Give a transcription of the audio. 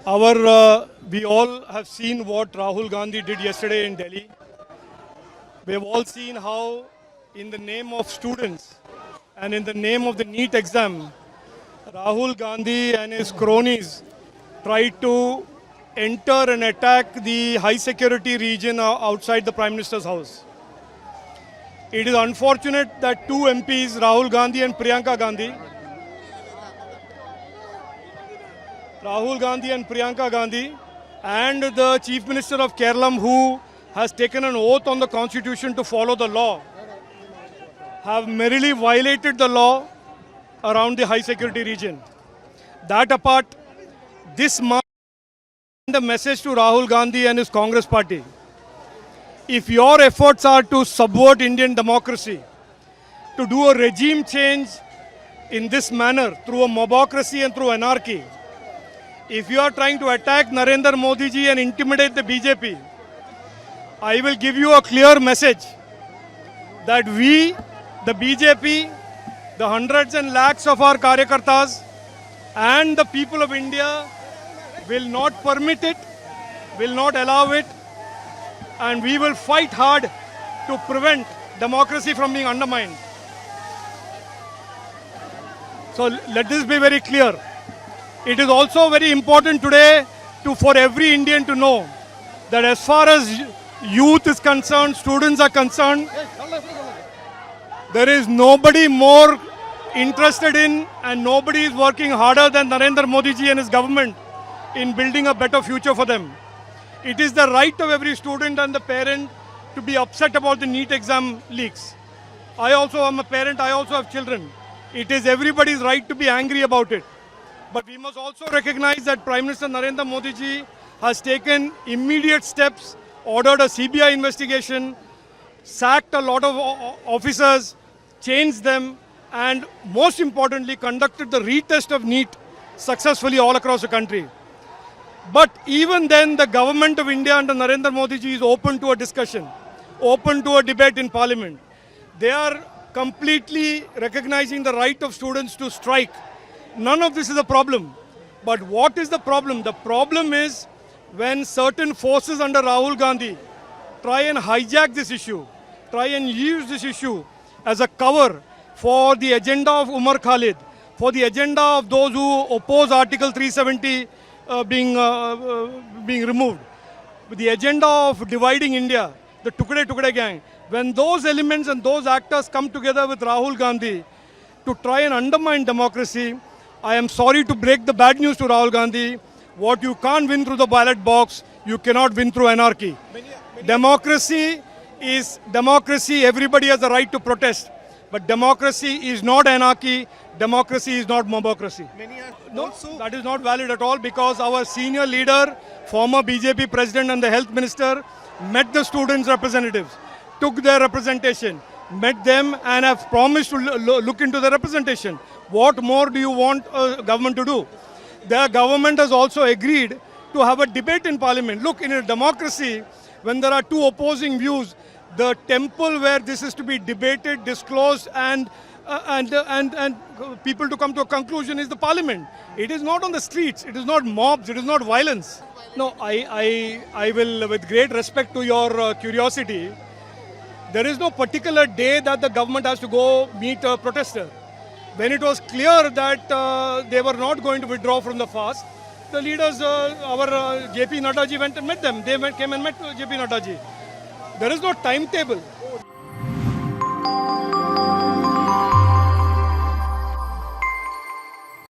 We all have seen what Rahul Gandhi did yesterday in Delhi. We have all seen how, in the name of students and in the name of the NEET exam, Rahul Gandhi and his cronies tried to enter and attack the high security region outside the Prime Minister's house. It is unfortunate that two MPs, Rahul Gandhi and Priyanka Gandhi, and the Chief Minister of Kerala, who has taken an oath on the Constitution to follow the law, have merrily violated the law around the high security region. That apart, this marks the message to Rahul Gandhi and his Congress party. If your efforts are to subvert Indian democracy, to do a regime change in this manner through a mobocracy and through anarchy, if you are trying to attack Narendra Modi ji and intimidate the BJP, I will give you a clear message that we, the BJP, the hundreds and lakhs of our Karyakartas and the people of India will not permit it, will not allow it, and we will fight hard to prevent democracy from being undermined. So let this be very clear. It is also very important today for every Indian to know that as far as youth is concerned, students are concerned, there is nobody more interested in and nobody is working harder than Narendra Modi ji and his government in building a better future for them. It is the right of every student and the parent to be upset about the NEET exam leaks. I also am a parent, I also have children. It is everybody's right to be angry about it. But we must also recognize that Prime Minister Narendra Modi ji has taken immediate steps, ordered a CBI investigation, sacked a lot of officers, changed them, and most importantly, conducted the retest of NEET successfully all across the country. But even then, the government of India under Narendra Modi ji is open to a discussion, open to a debate in Parliament. They are completely recognizing the right of students to strike. None of this is a problem. But what is the problem? The problem is when certain forces under Rahul Gandhi try and hijack this issue, try and use this issue as a cover for the agenda of Umar Khalid, for the agenda of those who oppose Article 370 being removed, with the agenda of dividing India, the Tukde Tukde gang. When those elements and those actors come together with Rahul Gandhi to try and undermine democracy, I am sorry to break the bad news to Rahul Gandhi. What you can't win through the ballot box, you cannot win through anarchy. Democracy is democracy. Everybody has the right to protest. But democracy is not anarchy. Democracy is not mobocracy. No, that is not valid at all, because our senior leader, former BJP president and the health minister, met the students' representatives, took their representation, met them and have promised to look into the representation. What more do you want a government to do? The government has also agreed to have a debate in Parliament. Look, in a democracy, when there are two opposing views, the temple where this is to be debated, disclosed, and people to come to a conclusion is the Parliament. It is not on the streets. It is not mobs. It is not violence. No, I will, with great respect to your curiosity, there is no particular day that the government has to go meet a protester. When it was clear that they were not going to withdraw from the fast, the leaders, our JP Nadda ji went and met them. They came and met JP Nadda ji. There is no timetable.